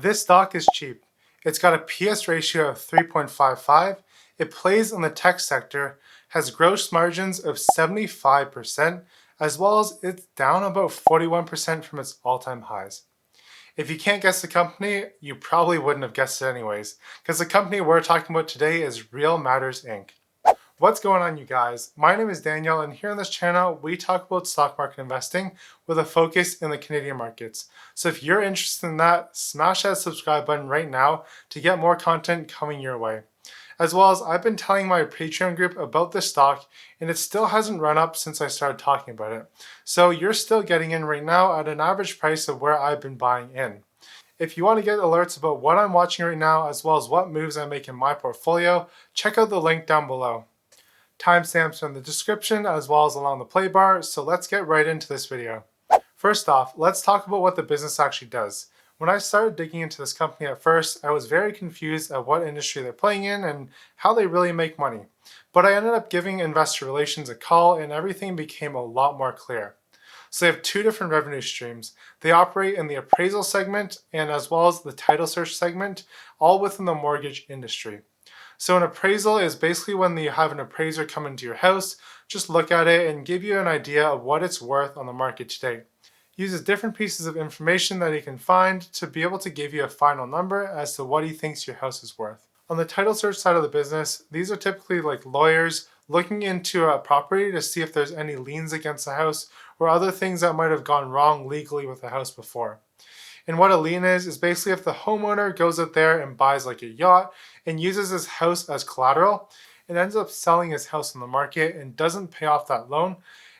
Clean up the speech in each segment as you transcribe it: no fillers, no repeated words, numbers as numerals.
This stock is cheap. It's got a PS ratio of 3.55. It plays in the tech sector, has gross margins of 75%, as well as it's down about 41% from its all-time highs. If you can't guess the company, you probably wouldn't have guessed it anyways, because the company we're talking about today is Real Matters Inc. What's going on, you guys? My name is Daniel, and here on this channel, we talk about stock market investing with a focus in the Canadian markets. So if you're interested in that, smash that subscribe button right now to get more content coming your way. As well as I've been telling my Patreon group about this stock, and it still hasn't run up since I started talking about it. So you're still getting in right now at an average price of where I've been buying in. If you want to get alerts about what I'm watching right now, as well as what moves I make in my portfolio, check out the link down below. Timestamps are in the description as well as along the play bar, so let's get right into this video. First off, let's talk about what the business actually does. When I started digging into this company at first, I was very confused at what industry they're playing in and how they really make money. But I ended up giving investor relations a call and everything became a lot more clear. So they have two different revenue streams. They operate in the appraisal segment and as well as the title search segment, all within the mortgage industry. So an appraisal is basically when you have an appraiser come into your house, just look at it and give you an idea of what it's worth on the market today. He uses different pieces of information that he can find to be able to give you a final number as to what he thinks your house is worth. On the title search side of the business, these are typically like lawyers looking into a property to see if there's any liens against the house or other things that might have gone wrong legally with the house before. And what a lien is basically if the homeowner goes out there and buys like a yacht and uses his house as collateral and ends up selling his house on the market and doesn't pay off that loan,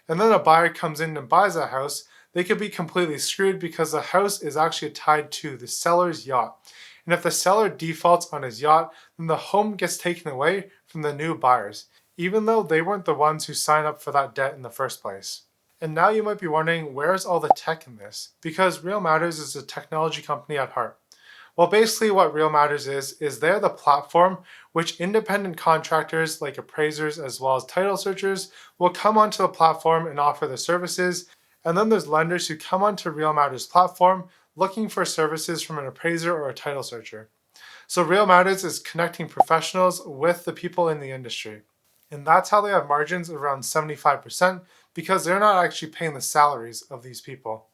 and then a buyer comes in and buys that house, they could be completely screwed because the house is actually tied to the seller's yacht. And if the seller defaults on his yacht, then the home gets taken away from the new buyers, even though they weren't the ones who signed up for that debt in the first place. And now you might be wondering, where's all the tech in this? Because Real Matters is a technology company at heart. Well, basically what Real Matters is they're the platform which independent contractors like appraisers as well as title searchers will come onto the platform and offer their services. And then there's lenders who come onto Real Matters platform looking for services from an appraiser or a title searcher. So Real Matters is connecting professionals with the people in the industry. And that's how they have margins of around 75% because they're not actually paying the salaries of these people.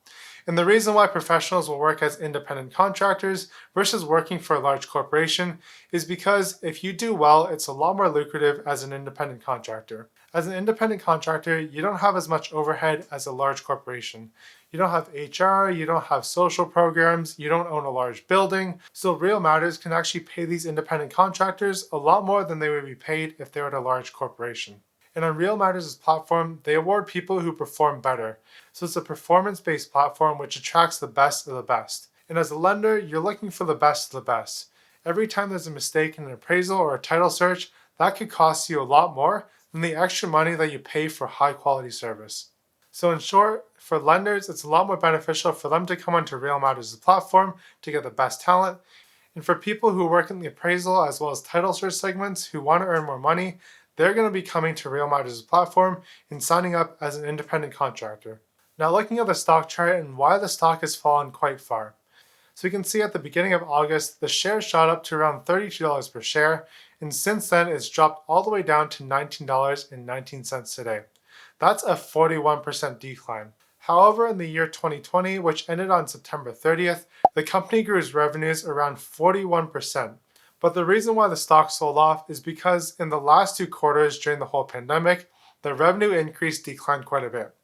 And the reason why professionals will work as independent contractors versus working for a large corporation is because if you do well, it's a lot more lucrative as an independent contractor. As an independent contractor, you don't have as much overhead as a large corporation. You don't have HR, you don't have social programs, you don't own a large building. So Real Matters can actually pay these independent contractors a lot more than they would be paid if they were at a large corporation. And on Real Matters' platform, they award people who perform better. So it's a performance-based platform which attracts the best of the best. And as a lender, you're looking for the best of the best. Every time there's a mistake in an appraisal or a title search, that could cost you a lot more than the extra money that you pay for high-quality service. So in short, for lenders, it's a lot more beneficial for them to come onto Real Matters' platform to get the best talent. And for people who work in the appraisal as well as title search segments who want to earn more money, they're going to be coming to Real Matters' platform and signing up as an independent contractor. Now looking at the stock chart and why the stock has fallen quite far. So you can see at the beginning of August, the share shot up to around $32 per share, and since then it's dropped all the way down to $19.19 today. That's a 41% decline. However, in the year 2020, which ended on September 30th, the company grew its revenues around 41%. But the reason why the stock sold off is because in the last two quarters during the whole pandemic, the revenue increase declined quite a bit.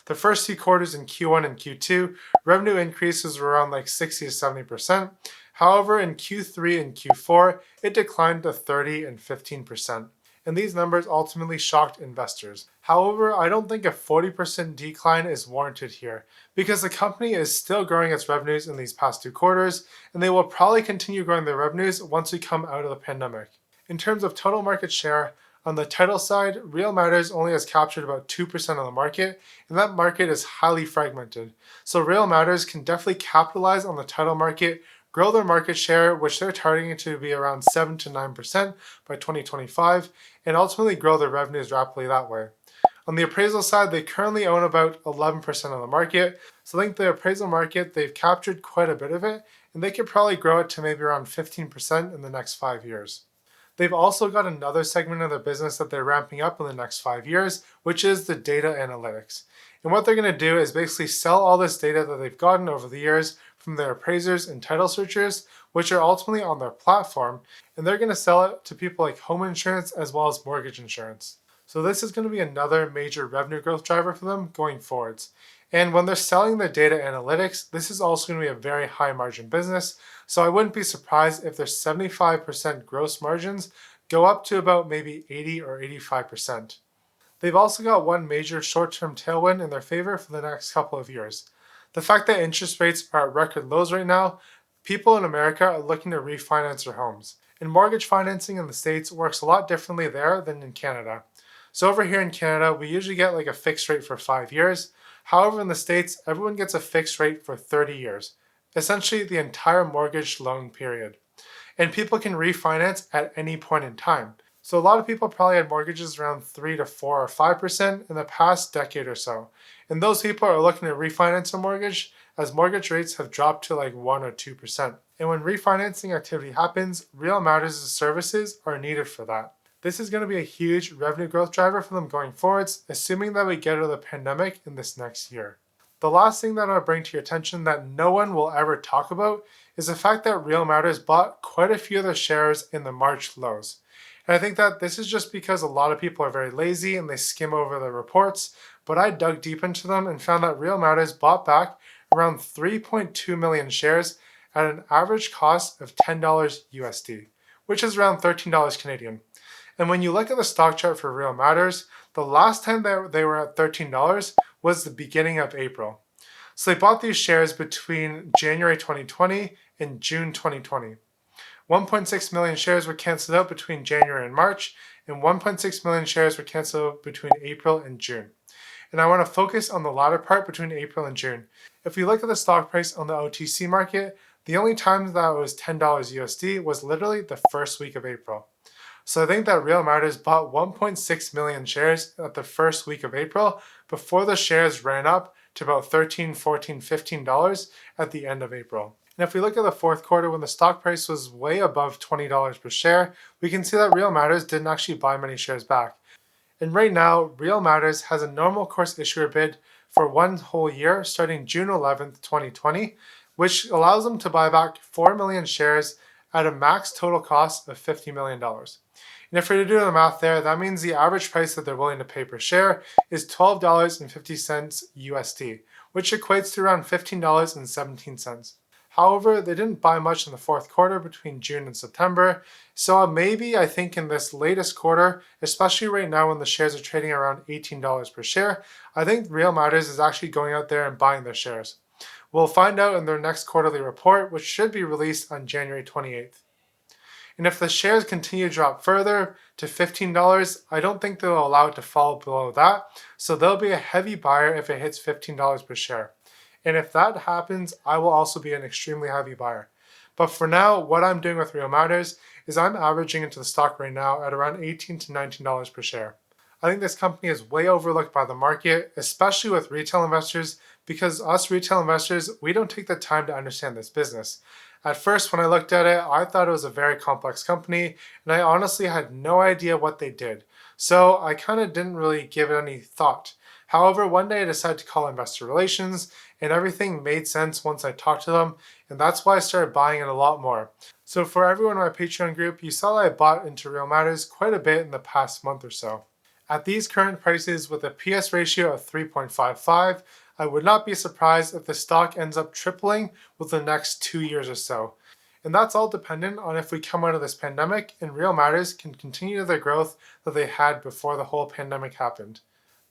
The first two quarters in Q1 and Q2, revenue increases were around like 60 to 70%. However, in Q3 and Q4, it declined to 30 and 15%. And these numbers ultimately shocked investors. However, I don't think a 40% decline is warranted here because the company is still growing its revenues in these past two quarters, and they will probably continue growing their revenues once we come out of the pandemic. In terms of total market share, on the title side, Real Matters only has captured about 2% of the market, and that market is highly fragmented. So Real Matters can definitely capitalize on the title market, grow their market share, which they're targeting to be around 7 to 9% by 2025, and ultimately grow their revenues rapidly that way. On the appraisal side, they currently own about 11% of the market. So I think the appraisal market, they've captured quite a bit of it, and they could probably grow it to maybe around 15% in the next 5 years. They've also got another segment of their business that they're ramping up in the next 5 years, which is the data analytics. And what they're going to do is basically sell all this data that they've gotten over the years from their appraisers and title searchers, which are ultimately on their platform, and they're going to sell it to people like home insurance as well as mortgage insurance. So this is going to be another major revenue growth driver for them going forwards. And when they're selling their data analytics, this is also going to be a very high margin business. So I wouldn't be surprised if their 75% gross margins go up to about maybe 80 or 85%. They've also got one major short-term tailwind in their favor for the next couple of years. The fact that interest rates are at record lows right now, people in America are looking to refinance their homes. And mortgage financing in the States works a lot differently there than in Canada. So over here in Canada, we usually get like a fixed rate for 5 years. However, in the States, everyone gets a fixed rate for 30 years, essentially the entire mortgage loan period. And people can refinance at any point in time. So a lot of people probably had mortgages around 3 to 4 or 5% in the past decade or so. And those people are looking to refinance a mortgage as mortgage rates have dropped to like 1 or 2%. And when refinancing activity happens, Real Matters' services are needed for that. This is going to be a huge revenue growth driver for them going forwards, assuming that we get out of the pandemic in this next year. The last thing that I'll bring to your attention that no one will ever talk about is the fact that Real Matters bought quite a few of their shares in the March lows. And I think that this is just because a lot of people are very lazy and they skim over the reports, but I dug deep into them and found that Real Matters bought back around 3.2 million shares at an average cost of $10 USD, which is around $13 Canadian. And when you look at the stock chart for Real Matters, the last time they were at $13 was the beginning of April. So they bought these shares between January 2020 and June 2020. 1.6 million shares were canceled out between January and March, and 1.6 million shares were canceled out between April and June. And I want to focus on the latter part between April and June. If we look at the stock price on the OTC market, the only time that it was $10 USD was literally the first week of April. So I think that Real Matters bought 1.6 million shares at the first week of April before the shares ran up to about $13, $14, $15 at the end of April. And if we look at the fourth quarter when the stock price was way above $20 per share, we can see that Real Matters didn't actually buy many shares back. And right now, Real Matters has a normal course issuer bid for one whole year starting June 11th, 2020, which allows them to buy back 4 million shares at a max total cost of $50 million. And if we're to do the math there, that means the average price that they're willing to pay per share is $12.50 USD, which equates to around $15.17. However, they didn't buy much in the fourth quarter between June and September, so maybe I think in this latest quarter, especially right now when the shares are trading around $18 per share, I think Real Matters is actually going out there and buying their shares. We'll find out in their next quarterly report, which should be released on January 28th. And if the shares continue to drop further to $15, I don't think they'll allow it to fall below that, so they'll be a heavy buyer if it hits $15 per share. And if that happens, I will also be an extremely heavy buyer. But for now, what I'm doing with Real Matters is I'm averaging into the stock right now at around $18 to $19 per share. I think this company is way overlooked by the market, especially with retail investors, because us retail investors, we don't take the time to understand this business. At first, when I looked at it, I thought it was a very complex company, and I honestly had no idea what they did. So I kind of didn't really give it any thought. However, one day I decided to call investor relations, and everything made sense once I talked to them, and that's why I started buying it a lot more. So for everyone in my Patreon group, you saw that I bought into Real Matters quite a bit in the past month or so. At these current prices with a PS ratio of 3.55, I would not be surprised if the stock ends up tripling within the next 2 years or so. And that's all dependent on if we come out of this pandemic and Real Matters can continue their growth that they had before the whole pandemic happened.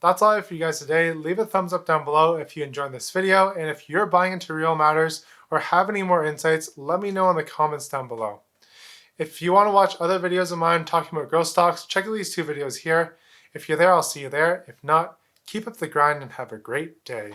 That's all I have for you guys today. Leave a thumbs up down below if you enjoyed this video, and if you're buying into Real Matters or have any more insights, let me know in the comments down below. If you want to watch other videos of mine talking about growth stocks, check out these 2 videos here. If you're there, I'll see you there. If not, keep up the grind and have a great day.